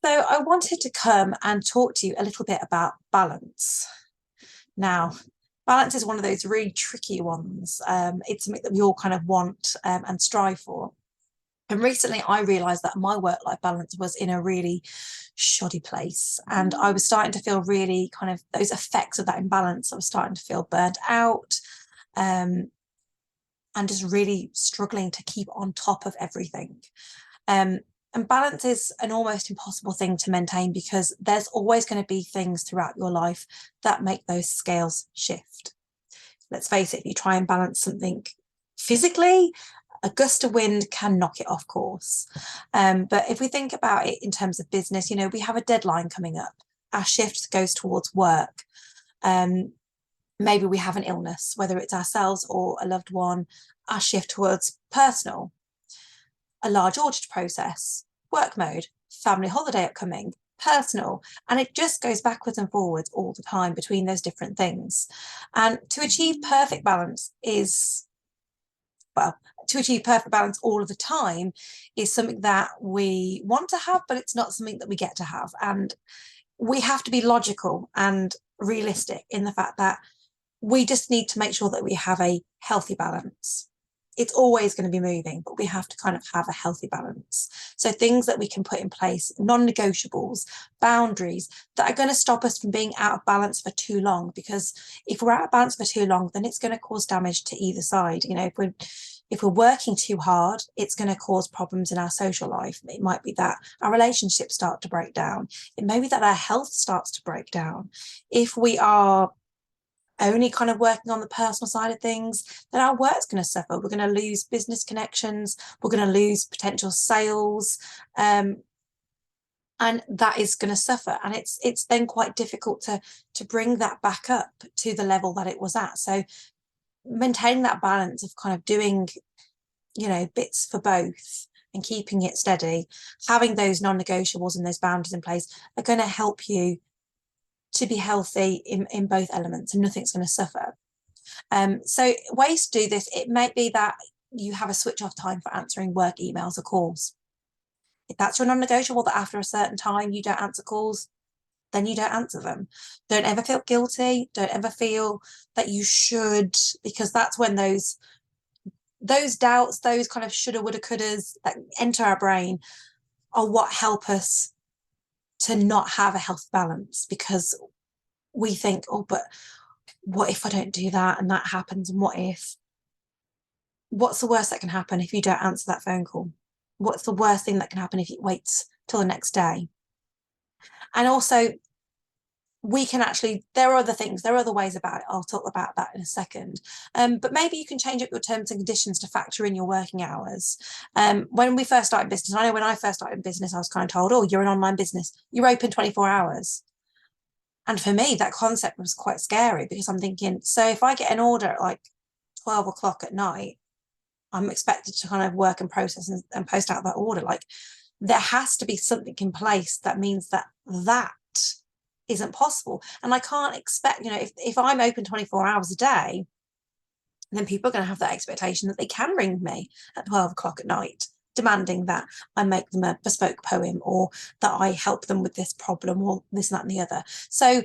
So I wanted to come and talk to you a little bit about balance. Now, balance is one of those really tricky ones. It's something that we all kind of want and strive for. And recently I realised that my work-life balance was in a really shoddy place. And I was starting to feel really kind of those effects of that imbalance. I was starting to feel burnt out um, and just really struggling to keep on top of everything. Um, and balance is an almost impossible thing to maintain because there's always going to be things throughout your life that make those scales shift. Let's face it, if you try and balance something physically, a gust of wind can knock it off course. But if we think about it in terms of business, we have a deadline coming up. Our shift goes towards work. Maybe we have an illness, whether it's ourselves or a loved one, our shift towards personal, a large order to process, work mode, family holiday upcoming, personal, and it just goes backwards and forwards all the time between those different things. And to achieve perfect balance all of the time is something that we want to have, but it's not something that we get to have. And we have to be logical and realistic in the fact that we just need to make sure that we have a healthy balance. It's always going to be moving, but we have to kind of have a healthy balance. So things that we can put in place, non-negotiables, boundaries that are going to stop us from being out of balance for too long. Because if we're out of balance for too long, then it's going to cause damage to either side. If we're working too hard, it's going to cause problems in our social life. It might be that our relationships start to break down. It may be that our health starts to break down. If we are only kind of working on the personal side of things, then our work's going to suffer. We're going to lose business connections. We're going to lose potential sales. And that is going to suffer. And it's then quite difficult to bring that back up to the level that it was at. So maintaining that balance of kind of doing, bits for both and keeping it steady, having those non-negotiables and those boundaries in place are going to help you to be healthy in both elements, and nothing's going to suffer. So ways to do this, it might be that you have a switch off time for answering work emails or calls. If that's your non-negotiable, that after a certain time you don't answer calls, then you don't answer them. Don't ever feel guilty. Don't ever feel that you should, because that's when those doubts, those kind of shoulda, woulda, couldas that enter our brain are what help us to not have a health balance, because we think, oh, but what if I don't do that and that happens? And what's the worst that can happen if you don't answer that phone call? What's the worst thing that can happen if it waits till the next day? And also, there are other ways about it. I'll talk about that in a second. But maybe you can change up your terms and conditions to factor in your working hours. When we first started business, I know when I first started business, I was kind of told, oh, you're an online business, you're open 24 hours. And for me, that concept was quite scary, because I'm thinking, so if I get an order at like 12 o'clock at night, I'm expected to kind of work and process and post out that order. Like, there has to be something in place that means that isn't possible. And I can't expect, if I'm open 24 hours a day, then people are going to have that expectation that they can ring me at 12 o'clock at night, demanding that I make them a bespoke poem, or that I help them with this problem, or this, that, and the other. So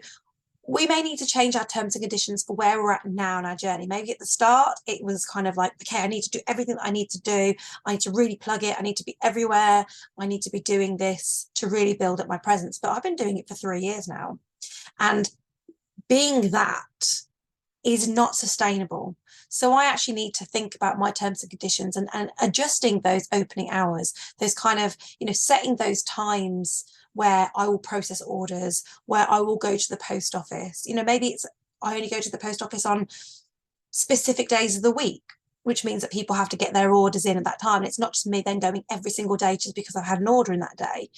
we may need to change our terms and conditions for where we're at now in our journey. Maybe at the start, it was kind of like, okay, I need to do everything that I need to do. I need to really plug it. I need to be everywhere. I need to be doing this to really build up my presence. But I've been doing it for 3 years now. And being that is not sustainable. So I actually need to think about my terms and conditions and adjusting those opening hours, those kind of, setting those times where I will process orders, where I will go to the post office. Maybe I only go to the post office on specific days of the week, which means that people have to get their orders in at that time. And it's not just me then going every single day just because I've had an order in that day.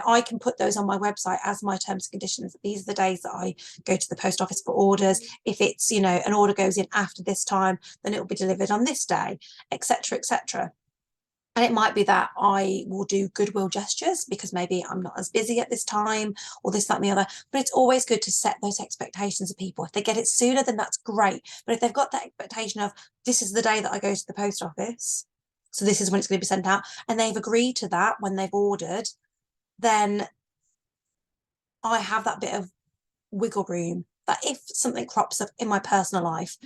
I can put those on my website as my terms and conditions. These are the days that I go to the post office for orders. If it's, an order goes in after this time, then it will be delivered on this day, etc., etc. And it might be that I will do goodwill gestures because maybe I'm not as busy at this time, or this, that, and the other. But it's always good to set those expectations of people. If they get it sooner, then that's great. But if they've got that expectation of, this is the day that I go to the post office, so this is when it's going to be sent out, and they've agreed to that when they've ordered, then I have that bit of wiggle room that if something crops up in my personal life,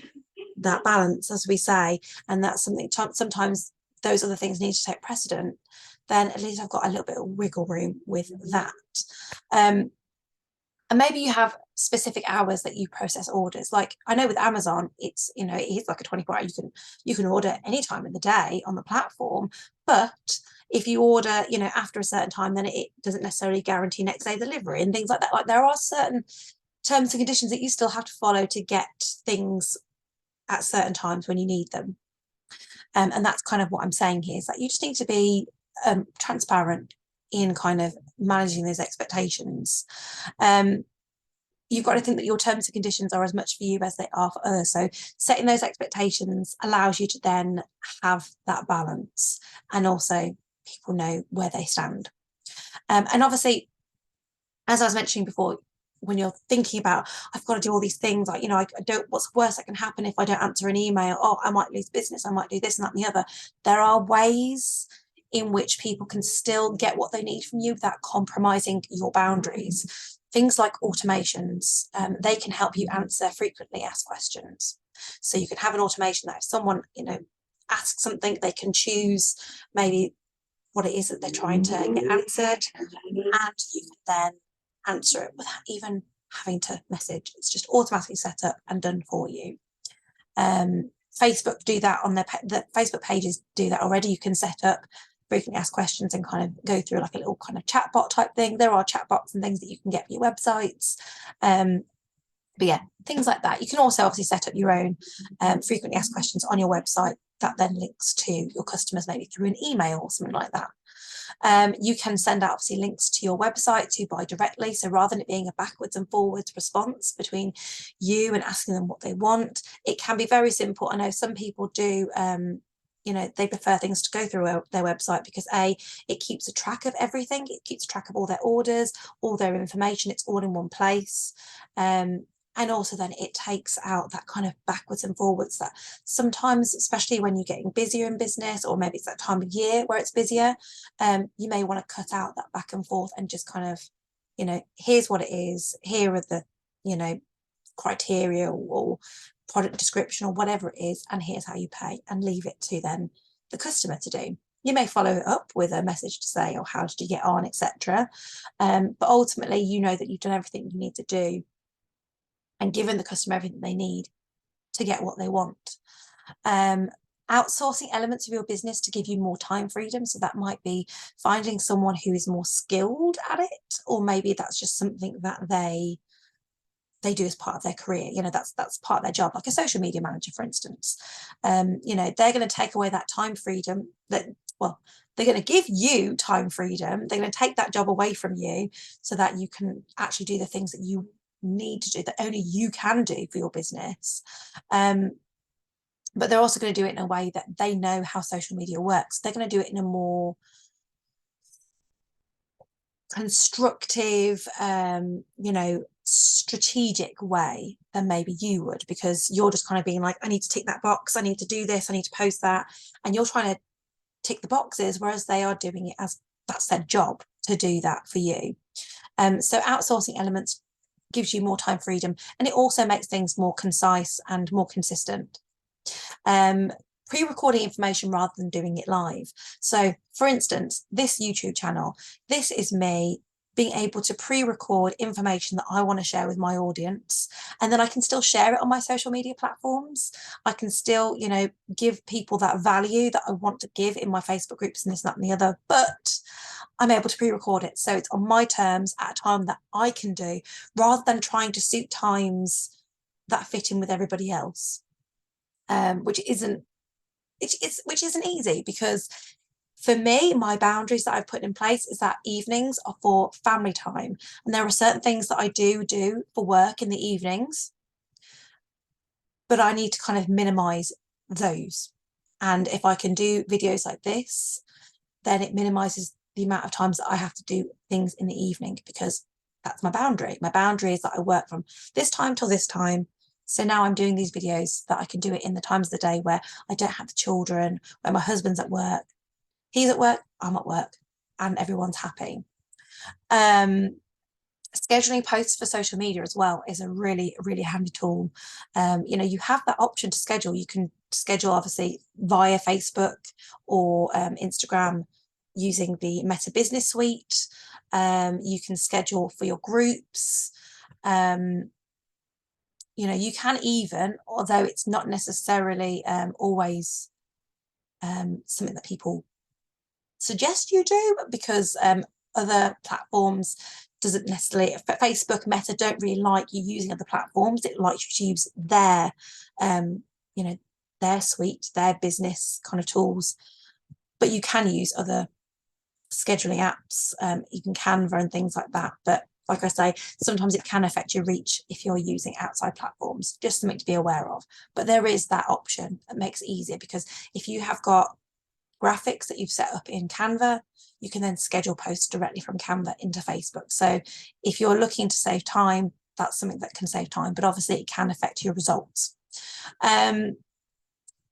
that balance, as we say, and that's something sometimes those other things need to take precedent, then at least I've got a little bit of wiggle room with that. And maybe you have specific hours that you process orders. Like I know with Amazon, it's, you know, it is like a 24 hour, you can order any time in the day on the platform, but if you order, you know, after a certain time, then it doesn't necessarily guarantee next day delivery and things like that. Like there are certain terms and conditions that you still have to follow to get things at certain times when you need them. And that's kind of what I'm saying here, is that you just need to be transparent in kind of managing those expectations. You've got to think that your terms and conditions are as much for you as they are for others. So setting those expectations allows you to then have that balance, and also people know where they stand. And obviously, as I was mentioning before, when you're thinking about, I've got to do all these things, like, you know, I don't, what's the worst that can happen if I don't answer an email? Oh, I might lose business, I might do this and that and the other. There are ways in which people can still get what they need from you without compromising your boundaries. Things like automations, they can help you answer frequently asked questions. So you can have an automation that if someone, you know, asks something, they can choose maybe what it is that they're trying to get answered, and you can then answer it without even having to message. It's just automatically set up and done for you. Facebook do that on the Facebook pages do that already. You can set up frequently asked questions and kind of go through like a little kind of chatbot type thing. There are chatbots and things that you can get for your websites. But yeah, things like that. You can also obviously set up your own frequently asked questions on your website that then links to your customers, maybe through an email or something like that. You can send out obviously links to your website to buy directly. So rather than it being a backwards and forwards response between you and asking them what they want, it can be very simple. I know some people do, you know, they prefer things to go through their website because it keeps a track of everything. It keeps track of all their orders, all their information. It's all in one place. And also then it takes out that kind of backwards and forwards that sometimes, especially when you're getting busier in business, or maybe it's that time of year where it's busier, you may want to cut out that back and forth and just kind of, you know, here's what it is, here are the, you know, criteria or product description or whatever it is, and here's how you pay, and leave it to then the customer to do. You may follow it up with a message to say, oh, how did you get on, etc. But ultimately, you know that you've done everything you need to do and given the customer everything they need to get what they want. Outsourcing elements of your business to give you more time freedom. So that might be finding someone who is more skilled at it, or maybe that's just something that they do as part of their career. You know, that's part of their job, like a social media manager, for instance. You know, they're going to take away that time freedom that, well, they're going to give you time freedom. They're going to take that job away from you so that you can actually do the things that you need to do, that only you can do for your business. But they're also going to do it in a way that they know how social media works. They're going to do it in a more constructive, you know, strategic way than maybe you would, because you're just kind of being like, I need to tick that box, I need to do this, I need to post that, and you're trying to tick the boxes, whereas they are doing it as that's their job to do that for you. So outsourcing elements gives you more time freedom, and it also makes things more concise and more consistent. Pre-recording information rather than doing it live. So for instance, this YouTube channel, this is me being able to pre-record information that I want to share with my audience, and then I can still share it on my social media platforms. I can still, you know, give people that value that I want to give in my Facebook groups and this, that, and the other, but I'm able to pre-record it. So it's on my terms at a time that I can do, rather than trying to suit times that fit in with everybody else, which isn't easy, because for me, my boundaries that I've put in place is that evenings are for family time. And there are certain things that I do for work in the evenings, but I need to kind of minimize those. And if I can do videos like this, then it minimizes the amount of times that I have to do things in the evening, because that's my boundary. My boundary is that I work from this time till this time. So now I'm doing these videos that I can do it in the times of the day where I don't have the children, where my husband's at work, he's at work, I'm at work, and everyone's happy. Scheduling posts for social media as well is a really handy tool. You have that option to schedule. You can schedule obviously via Facebook or Instagram using the Meta Business Suite. You can schedule for your groups. You can even, although it's not necessarily always something that people suggest you do, because other platforms doesn't necessarily, Facebook, Meta don't really like you using other platforms. It likes you to use their their suite, their business kind of tools. But you can use other scheduling apps, even Canva and things like that. But like I say, sometimes it can affect your reach if you're using outside platforms. Just something to be aware of. But there is that option that makes it easier, because if you have got graphics that you've set up in Canva, you can then schedule posts directly from Canva into Facebook. So if you're looking to save time, that's something that can save time, but obviously it can affect your results.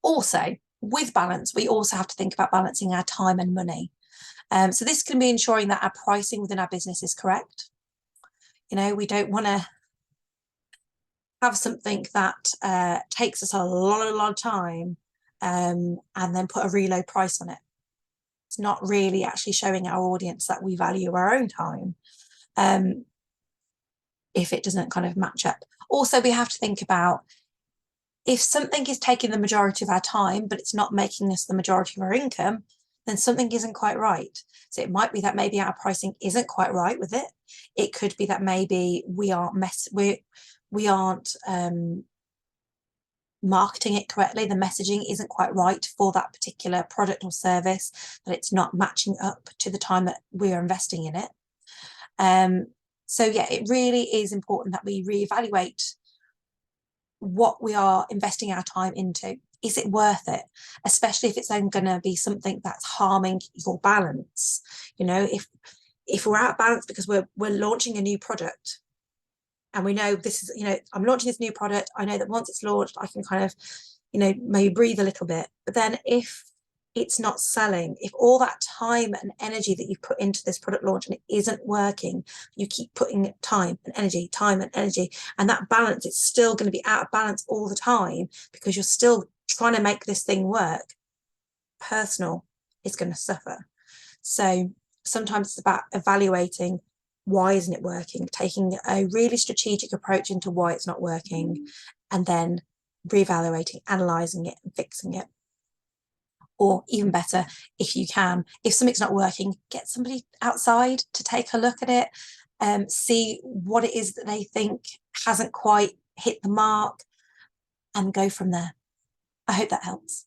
Also, with balance, we also have to think about balancing our time and money. So this can be ensuring that our pricing within our business is correct. We don't want to have something that takes us a lot of time and then put a really low price on it. It's not really actually showing our audience that we value our own time if it doesn't kind of match up. Also, we have to think about, if something is taking the majority of our time, but it's not making us the majority of our income, then something isn't quite right. So it might be that maybe our pricing isn't quite right with it. It could be that maybe we aren't marketing it correctly. The messaging isn't quite right for that particular product or service, that it's not matching up to the time that we're investing in it. So yeah, it really is important that we reevaluate what we are investing our time into. Is it worth it? Especially if it's then going to be something that's harming your balance. If we're out of balance because we're launching a new product, and we know this is, I'm launching this new product, I know that once it's launched, I can kind of, maybe breathe a little bit. But then if it's not selling, if all that time and energy that you put into this product launch and it isn't working, you keep putting time and energy, and that balance, it's still going to be out of balance all the time because you're still trying to make this thing work, personal is going to suffer. So sometimes it's about evaluating, why isn't it working, taking a really strategic approach into why it's not working, and then reevaluating, analysing it and fixing it. Or even better, if you can, if something's not working, get somebody outside to take a look at it, see what it is that they think hasn't quite hit the mark, and go from there. I hope that helps.